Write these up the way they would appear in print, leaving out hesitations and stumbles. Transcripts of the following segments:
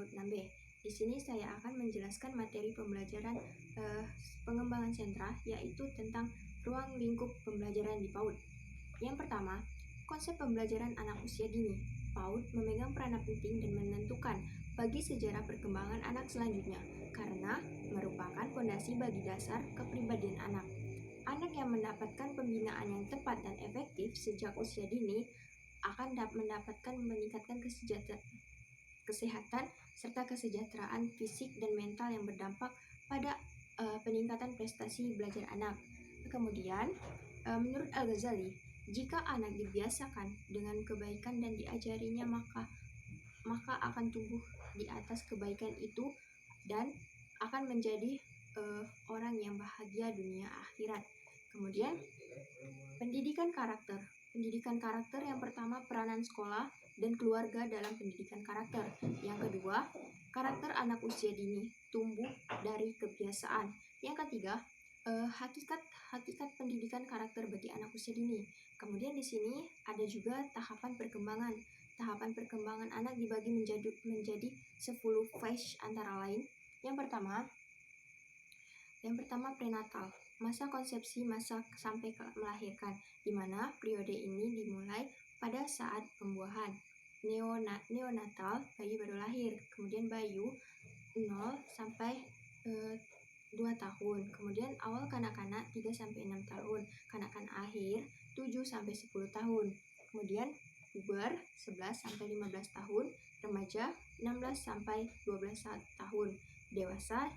PAUD 6B. Di sini saya akan menjelaskan materi pembelajaran pengembangan sentra, yaitu tentang ruang lingkup pembelajaran di PAUD. Yang pertama, konsep pembelajaran anak usia dini. PAUD memegang peranan penting dan menentukan bagi sejarah perkembangan anak selanjutnya, karena merupakan fondasi bagi dasar kepribadian anak. Anak yang mendapatkan pembinaan yang tepat dan efektif sejak usia dini akan mendapatkan meningkatkan kesehatan serta kesejahteraan fisik dan mental yang berdampak pada peningkatan prestasi belajar anak. Kemudian, menurut Al-Ghazali, jika anak dibiasakan dengan kebaikan dan diajarinya, maka akan tumbuh di atas kebaikan itu dan akan menjadi orang yang bahagia dunia akhirat. Kemudian, pendidikan karakter. Pendidikan karakter yang pertama, peranan sekolah dan keluarga dalam pendidikan karakter. Yang kedua, karakter anak usia dini tumbuh dari kebiasaan. Yang ketiga, hakikat pendidikan karakter bagi anak usia dini. Kemudian di sini ada juga tahapan perkembangan. Tahapan perkembangan anak dibagi menjadi 10 phase antara lain. Yang pertama prenatal, masa konsepsi sampai melahirkan, di mana periode ini dimulai pada saat pembuahan. Neonatal, bayi baru lahir. Kemudian bayu 0 sampai 2 tahun. Kemudian awal kanak-kanak 3 sampai 6 tahun. Kanak-kanak akhir 7 sampai 10 tahun. Kemudian puber 11 sampai 15 tahun. Remaja 16 sampai 12 tahun. Dewasa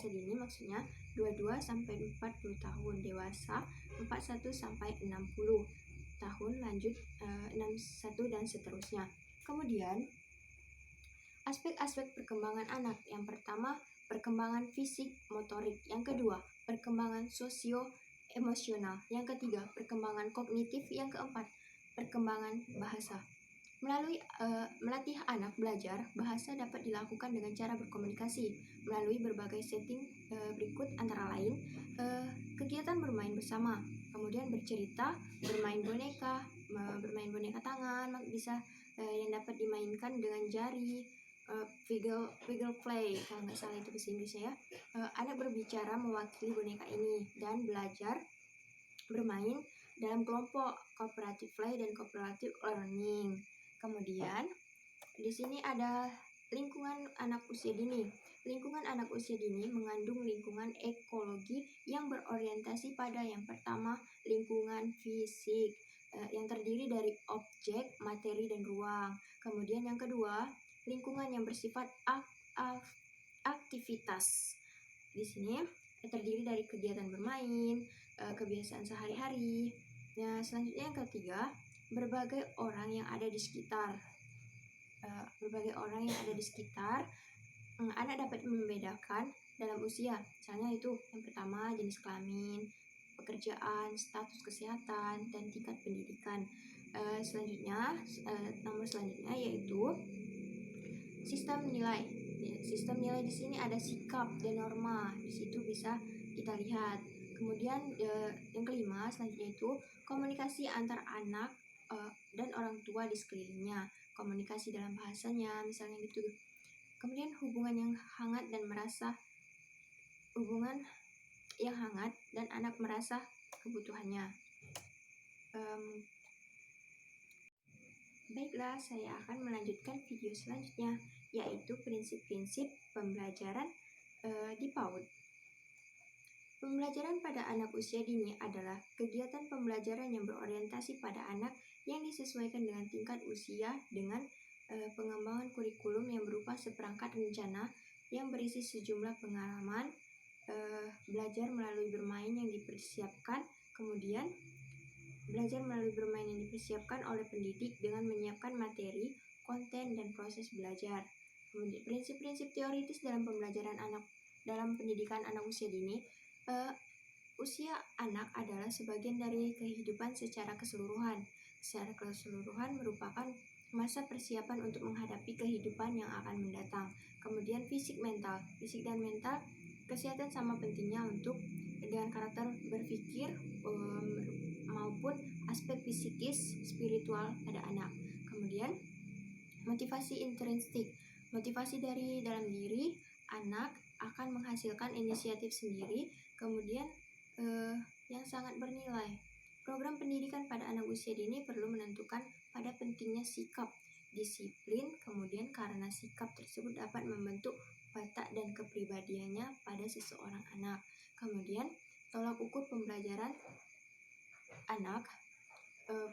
dini maksudnya 22 sampai 40 tahun. Dewasa 41 sampai 60 tahun, lanjut 61 dan seterusnya. Kemudian aspek-aspek perkembangan anak. Yang pertama, perkembangan fisik motorik. Yang kedua, perkembangan sosio-emosional. Yang ketiga, perkembangan kognitif. Yang keempat, perkembangan bahasa. Melalui melatih anak belajar bahasa dapat dilakukan dengan cara berkomunikasi melalui berbagai setting berikut, antara lain kegiatan bermain bersama, kemudian bercerita, bermain boneka tangan, bisa yang dapat dimainkan dengan jari, wiggle play kalau nggak salah itu bahasa Inggrisnya ya. Anak berbicara mewakili boneka ini dan belajar bermain dalam kelompok, cooperative play dan cooperative learning. Kemudian di sini ada lingkungan anak usia dini. Lingkungan anak usia dini mengandung lingkungan ekologi yang berorientasi pada yang pertama, lingkungan fisik yang terdiri dari objek, materi, dan ruang. Kemudian yang kedua, lingkungan yang bersifat aktivitas. Di sini terdiri dari kegiatan bermain, kebiasaan sehari-hari. Nah, selanjutnya yang ketiga, berbagai orang yang ada di sekitar. Anak dapat membedakan dalam usia. Misalnya itu yang pertama, jenis kelamin, pekerjaan, status kesehatan, dan tingkat pendidikan. Nomor selanjutnya yaitu sistem nilai. Sistem nilai di sini ada sikap dan norma. Di situ bisa kita lihat. Kemudian yang kelima selanjutnya itu komunikasi antar anak dan orang tua di sekelilingnya. Komunikasi dalam bahasanya misalnya gitu. Kemudian hubungan yang hangat dan anak merasa kebutuhannya. Baiklah, saya akan melanjutkan video selanjutnya, yaitu prinsip-prinsip pembelajaran di PAUD. Pembelajaran pada anak usia dini adalah kegiatan pembelajaran yang berorientasi pada anak yang disesuaikan dengan tingkat usia dengan pengembangan kurikulum yang berupa seperangkat rencana yang berisi sejumlah pengalaman belajar melalui bermain yang dipersiapkan. Kemudian belajar melalui bermain yang dipersiapkan oleh pendidik dengan menyiapkan materi, konten, dan proses belajar. Kemudian prinsip-prinsip teoritis dalam pembelajaran dalam pendidikan anak usia dini. Usia anak adalah sebagian dari kehidupan secara keseluruhan. Secara keseluruhan merupakan masa persiapan untuk menghadapi kehidupan yang akan mendatang. Kemudian fisik dan mental, kesehatan sama pentingnya untuk dengan karakter berpikir maupun aspek psikis spiritual pada anak. Kemudian motivasi intrinsik. Motivasi dari dalam diri, anak akan menghasilkan inisiatif sendiri, kemudian yang sangat bernilai. Program pendidikan pada anak usia dini perlu menentukan pada pentingnya sikap, disiplin, kemudian karena sikap tersebut dapat membentuk watak dan kepribadiannya pada seseorang anak. Kemudian, tolak ukur pembelajaran anak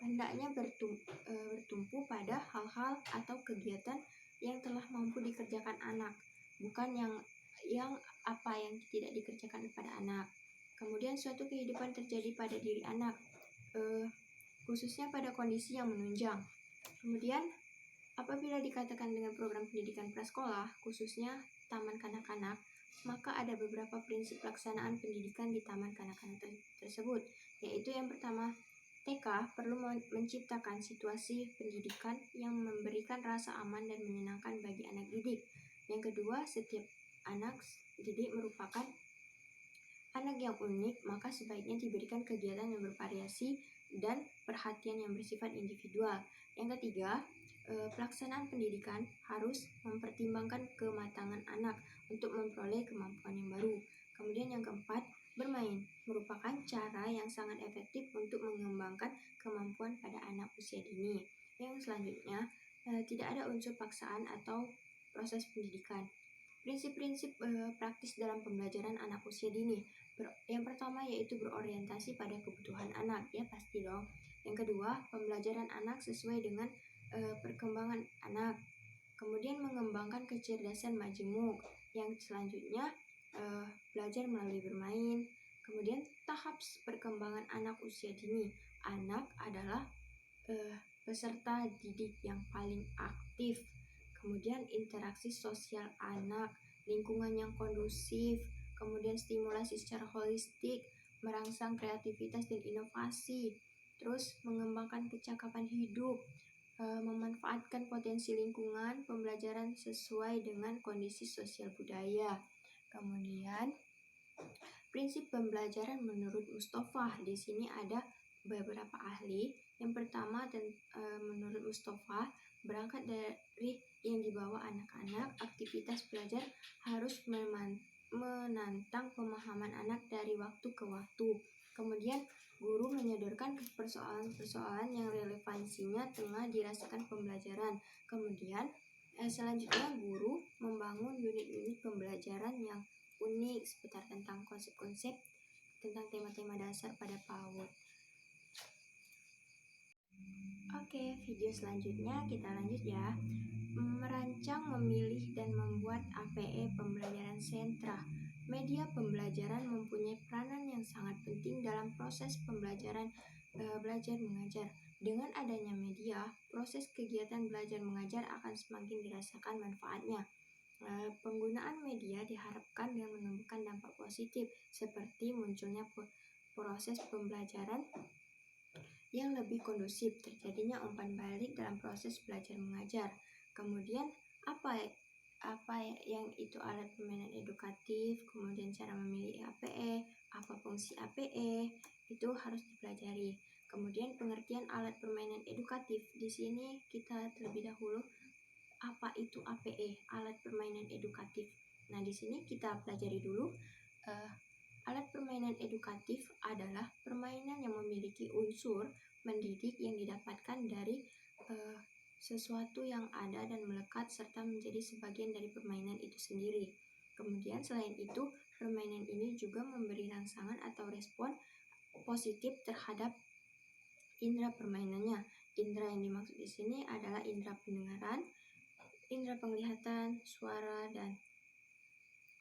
hendaknya bertumpu pada hal-hal atau kegiatan yang telah mampu dikerjakan anak, bukan yang apa yang tidak dikerjakan pada anak. Kemudian suatu kehidupan terjadi pada diri anak, khususnya pada kondisi yang menunjang. Kemudian apabila dikatakan dengan program pendidikan prasekolah, khususnya taman kanak-kanak, maka ada beberapa prinsip pelaksanaan pendidikan di taman kanak-kanak tersebut, yaitu yang pertama, TK perlu menciptakan situasi pendidikan yang memberikan rasa aman dan menyenangkan bagi anak didik. Yang kedua, setiap anak didik merupakan anak yang unik, maka sebaiknya diberikan kegiatan yang bervariasi dan perhatian yang bersifat individual. Yang ketiga, pelaksanaan pendidikan harus mempertimbangkan kematangan anak untuk memperoleh kemampuan yang baru. Kemudian yang keempat, bermain merupakan cara yang sangat efektif untuk mengembangkan kemampuan pada anak usia dini. Yang selanjutnya, tidak ada unsur paksaan atau proses pendidikan. Prinsip-prinsip praktis dalam pembelajaran anak usia dini. Yang pertama yaitu berorientasi pada kebutuhan anak, ya pasti dong. Yang kedua, pembelajaran anak sesuai dengan perkembangan anak. Kemudian mengembangkan kecerdasan majemuk. Yang selanjutnya belajar melalui bermain. Kemudian tahap perkembangan anak usia dini. Anak adalah peserta didik yang paling aktif. Kemudian interaksi sosial anak, lingkungan yang kondusif, kemudian stimulasi secara holistik, merangsang kreativitas dan inovasi, terus mengembangkan kecakapan hidup, memanfaatkan potensi lingkungan, pembelajaran sesuai dengan kondisi sosial budaya. Kemudian prinsip pembelajaran menurut Mustafa, di sini ada beberapa ahli. Yang pertama menurut Mustafa, berangkat dari yang dibawa anak-anak, aktivitas belajar harus menantang pemahaman anak dari waktu ke waktu. Kemudian guru menyodorkan persoalan-persoalan yang relevansinya tengah dirasakan pembelajaran. Kemudian selanjutnya guru membangun unit-unit pembelajaran yang unik seputar tentang konsep-konsep tentang tema-tema dasar pada PAUD. Oke, video selanjutnya kita lanjut ya. Merancang, memilih, dan membuat APE pembelajaran sentra. Media pembelajaran mempunyai peranan yang sangat penting dalam proses pembelajaran belajar mengajar. Dengan adanya media, proses kegiatan belajar mengajar akan semakin dirasakan manfaatnya. Penggunaan media diharapkan dengan menumbuhkan dampak positif seperti munculnya proses pembelajaran yang lebih kondusif, terjadinya umpan balik dalam proses belajar mengajar. Kemudian apa yang itu alat permainan edukatif, kemudian cara memilih APE, apa fungsi APE, itu harus dipelajari. Kemudian pengertian alat permainan edukatif, di sini kita terlebih dahulu apa itu APE, alat permainan edukatif. Nah, di sini kita pelajari dulu. Alat permainan edukatif adalah permainan yang memiliki unsur mendidik yang didapatkan dari sesuatu yang ada dan melekat serta menjadi sebagian dari permainan itu sendiri. Kemudian selain itu, permainan ini juga memberi rangsangan atau respon positif terhadap indera permainannya. Indera yang dimaksud di sini adalah indera pendengaran, indera penglihatan, suara, dan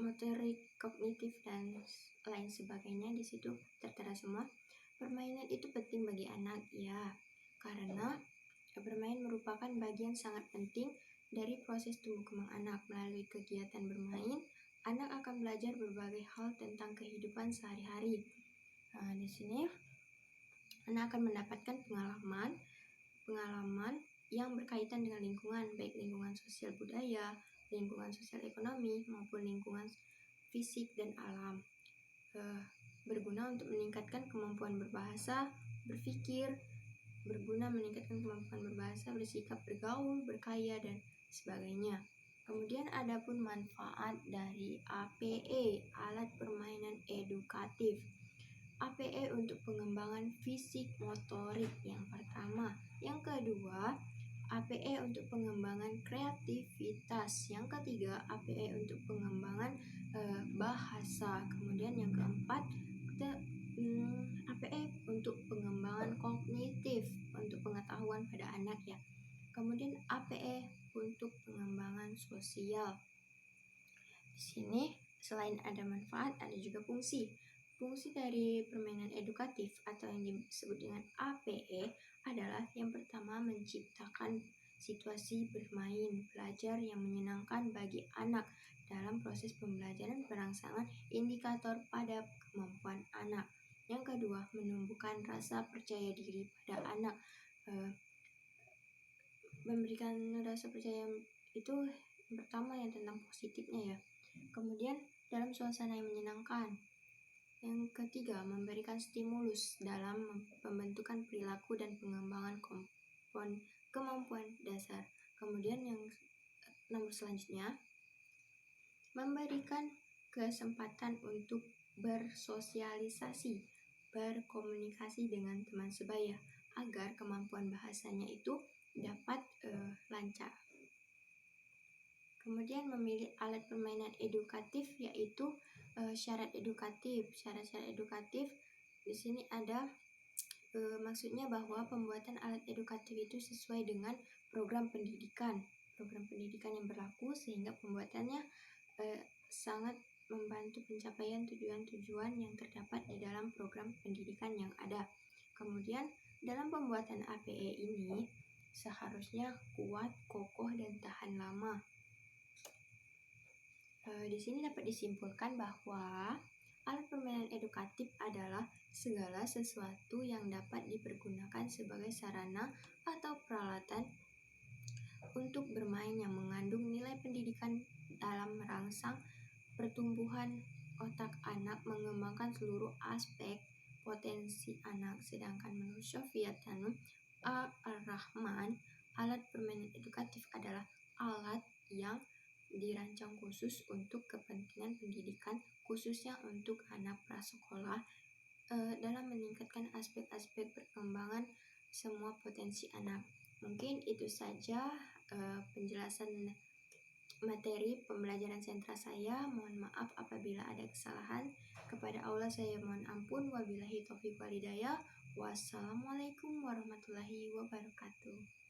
motorik, kognitif, dan lain sebagainya. Di situ tertera semua. Permainan itu penting bagi anak, ya, karena bermain merupakan bagian sangat penting dari proses tumbuh kembang anak. Melalui kegiatan bermain, anak akan belajar berbagai hal tentang kehidupan sehari-hari. Di sini anak akan mendapatkan pengalaman yang berkaitan dengan lingkungan, baik lingkungan sosial budaya, lingkungan sosial ekonomi, maupun lingkungan fisik dan alam. Berguna untuk meningkatkan kemampuan berbahasa, berpikir, bersikap, bergaul, berkarya, dan sebagainya. Kemudian adapun manfaat dari APE, alat permainan edukatif. APE untuk pengembangan fisik motorik yang pertama. Yang kedua, APE untuk pengembangan kreativitas. Yang ketiga, APE untuk pengembangan bahasa. Kemudian yang keempat, APE untuk pengembangan kognitif, untuk pengetahuan pada anak ya. Kemudian APE untuk pengembangan sosial. Di sini selain ada manfaat, ada juga fungsi. Fungsi dari permainan edukatif atau yang disebut dengan APE adalah yang pertama menciptakan situasi bermain belajar yang menyenangkan bagi anak dalam proses pembelajaran berangsangan indikator pada kemampuan anak. Yang kedua, menumbuhkan rasa percaya diri pada anak. Memberikan rasa percaya itu yang pertama yang tentang positifnya ya. Kemudian dalam suasana yang menyenangkan. Yang ketiga, memberikan stimulus dalam pembentukan perilaku dan pengembangan kemampuan dasar. Kemudian yang nomor selanjutnya, memberikan kesempatan untuk bersosialisasi, berkomunikasi dengan teman sebaya agar kemampuan bahasanya itu dapat lancar. Kemudian memilih alat permainan edukatif yaitu syarat edukatif. Syarat-syarat edukatif di sini ada maksudnya bahwa pembuatan alat edukatif itu sesuai dengan program pendidikan yang berlaku sehingga pembuatannya sangat membantu pencapaian tujuan-tujuan yang terdapat di dalam program pendidikan yang ada. Kemudian dalam pembuatan APE ini seharusnya kuat, kokoh, dan tahan lama. Di sini dapat disimpulkan bahwa alat permainan edukatif adalah segala sesuatu yang dapat dipergunakan sebagai sarana atau peralatan untuk bermain yang mengandung nilai pendidikan dalam merangsang pertumbuhan otak anak, mengembangkan seluruh aspek potensi anak. Sedangkan menurut Sofiyatanu Ar-Rahman, alat permainan edukatif adalah alat yang dirancang khusus untuk kepentingan pendidikan, khususnya untuk anak prasekolah, dalam meningkatkan aspek-aspek perkembangan semua potensi anak. Mungkin itu saja penjelasan materi pembelajaran sentra saya. Mohon maaf apabila ada kesalahan. Kepada Allah saya mohon ampun. Wabillahi taufiq wal hidayah. Wassalamualaikum warahmatullahi wabarakatuh.